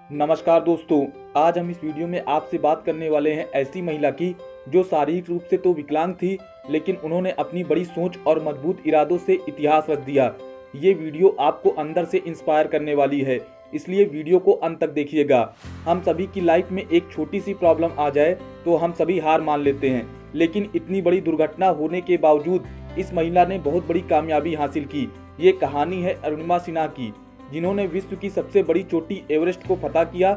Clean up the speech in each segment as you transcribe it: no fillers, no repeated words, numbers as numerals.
नमस्कार दोस्तों, आज हम इस वीडियो में आपसे बात करने वाले हैं ऐसी महिला की जो शारीरिक रूप से तो विकलांग थी, लेकिन उन्होंने अपनी बड़ी सोच और मजबूत इरादों से इतिहास रच दिया। ये वीडियो आपको अंदर से इंस्पायर करने वाली है, इसलिए वीडियो को अंत तक देखिएगा। हम सभी की लाइफ में एक छोटी सी प्रॉब्लम आ जाए तो हम सभी हार मान लेते हैं, लेकिन इतनी बड़ी दुर्घटना होने के बावजूद इस महिला ने बहुत बड़ी कामयाबी हासिल की। ये कहानी है अरुणिमा सिन्हा की, जिन्होंने विश्व की सबसे बड़ी चोटी एवरेस्ट को फतह किया।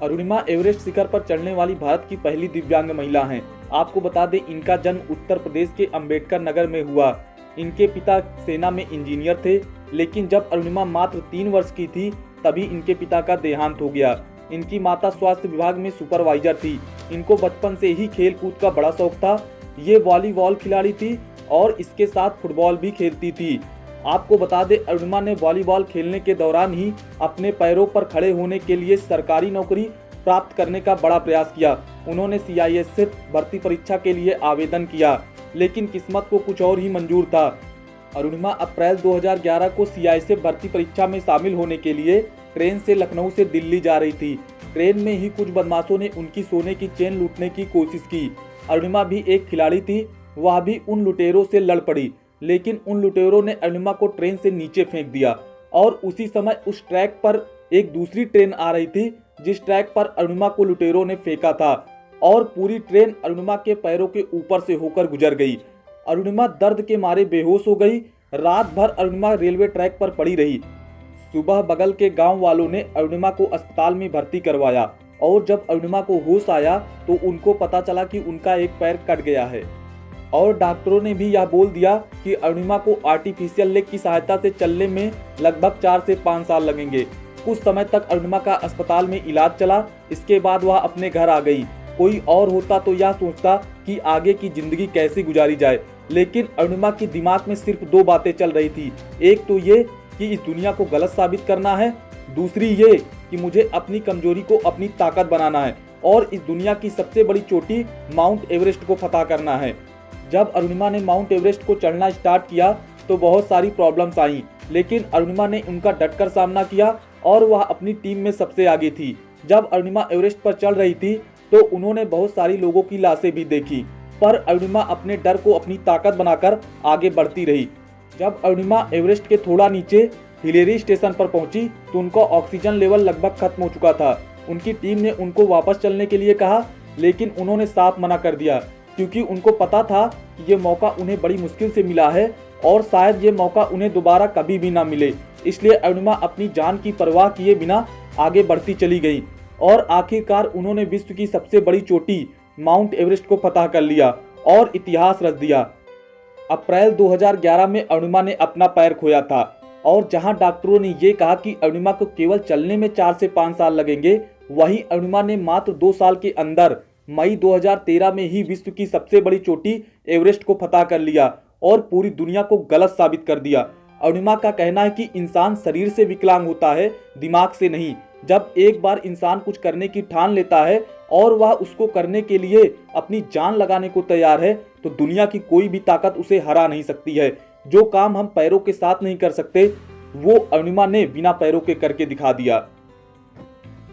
अरुणिमा एवरेस्ट शिखर पर चढ़ने वाली भारत की पहली दिव्यांग महिला हैं। आपको बता दें, इनका जन्म उत्तर प्रदेश के अंबेडकर नगर में हुआ। इनके पिता सेना में इंजीनियर थे, लेकिन जब अरुणिमा मात्र 3 वर्ष की थी तभी इनके पिता का देहांत हो गया। इनकी माता स्वास्थ्य विभाग में सुपरवाइजर थी। इनको बचपन से ही खेल कूद का बड़ा शौक था। ये वॉलीबॉल खिलाड़ी थी और इसके साथ फुटबॉल भी खेलती थी। आपको बता दें, अरुणिमा ने वॉलीबॉल खेलने के दौरान ही अपने पैरों पर खड़े होने के लिए सरकारी नौकरी प्राप्त करने का बड़ा प्रयास किया। उन्होंने CISF भर्ती परीक्षा के लिए आवेदन किया, लेकिन किस्मत को कुछ और ही मंजूर था। अरुणिमा अप्रैल 2011 को CISF भर्ती परीक्षा में शामिल होने के लिए ट्रेन से लखनऊ से दिल्ली जा रही थी। ट्रेन में ही कुछ बदमाशों ने उनकी सोने की चेन लूटने की कोशिश की। अरुणिमा भी एक खिलाड़ी थी, वह भी उन लुटेरों से लड़ पड़ी, लेकिन उन लुटेरों ने अरुणिमा को ट्रेन से नीचे फेंक दिया। और उसी समय उस ट्रैक पर एक दूसरी ट्रेन आ रही थी, जिस ट्रैक पर अरुणिमा को लुटेरों ने फेंका था, और पूरी ट्रेन अरुणिमा के पैरों के ऊपर से होकर गुजर गई। अरुणिमा दर्द के मारे बेहोश हो गई। रात भर अरुणिमा रेलवे ट्रैक पर पड़ी रही। सुबह बगल के गांव वालों ने अरुणिमा को अस्पताल में भर्ती करवाया, और जब अरुणिमा को होश आया तो उनको पता चला कि उनका एक पैर कट गया है, और डॉक्टरों ने भी यह बोल दिया कि अरुणिमा को आर्टिफिशियल लेग की सहायता से चलने में लगभग 4 से 5 साल लगेंगे। कुछ समय तक अरुणिमा का अस्पताल में इलाज चला। इसके बाद वह अपने घर आ गई। कोई और होता तो यह सोचता कि आगे की जिंदगी कैसे गुजारी जाए, लेकिन अरुणिमा के दिमाग में सिर्फ 2 बातें चल रही थी। एक तो ये कि इस दुनिया को गलत साबित करना है, दूसरी ये कि मुझे अपनी कमजोरी को अपनी ताकत बनाना है और इस दुनिया की सबसे बड़ी चोटी माउंट एवरेस्ट को फतह करना है। जब अरुणिमा ने माउंट एवरेस्ट को चढ़ना स्टार्ट किया तो बहुत सारी प्रॉब्लम्स आईं, लेकिन अरुणिमा ने उनका डटकर सामना किया और वह अपनी टीम में सबसे आगे थी। जब अरुणिमा एवरेस्ट पर चढ़ रही थी तो उन्होंने बहुत सारी लोगों की लाशें भी देखी, पर अरुणिमा अपने डर को अपनी ताकत बनाकर आगे बढ़ती रही। जब अरुणिमा एवरेस्ट के थोड़ा नीचे हिलेरी स्टेशन पर पहुंची तो उनका ऑक्सीजन लेवल लगभग खत्म हो चुका था। उनकी टीम ने उनको वापस चलने के लिए कहा, लेकिन उन्होंने साफ मना कर दिया, क्योंकि उनको पता था कि ये मौका उन्हें बड़ी मुश्किल से मिला है और शायद ये मौका उन्हें दोबारा कभी भी ना मिले। इसलिए अरुणिमा अपनी जान की परवाह किए बिना आगे बढ़ती चली गई और आखिरकार उन्होंने विश्व की सबसे बड़ी चोटी माउंट एवरेस्ट को फतह कर लिया और इतिहास रच दिया। अप्रैल 2011 में अरुणिमा ने अपना पैर खोया था, और जहां डॉक्टरों ने ये कहा कि अरुणिमा को केवल चलने में 4 से 5 साल लगेंगे, वहीं अरुणिमा ने मात्र 2 साल के अंदर मई 2013 में ही विश्व की सबसे बड़ी चोटी एवरेस्ट को फतह कर लिया और पूरी दुनिया को गलत साबित कर दिया। अरुणिमा का कहना है कि इंसान शरीर से विकलांग होता है, दिमाग से नहीं। जब एक बार इंसान कुछ करने की ठान लेता है और वह उसको करने के लिए अपनी जान लगाने को तैयार है, तो दुनिया की कोई भी ताकत उसे हरा नहीं सकती है। जो काम हम पैरों के साथ नहीं कर सकते, वो अरुणिमा ने बिना पैरों के करके दिखा दिया।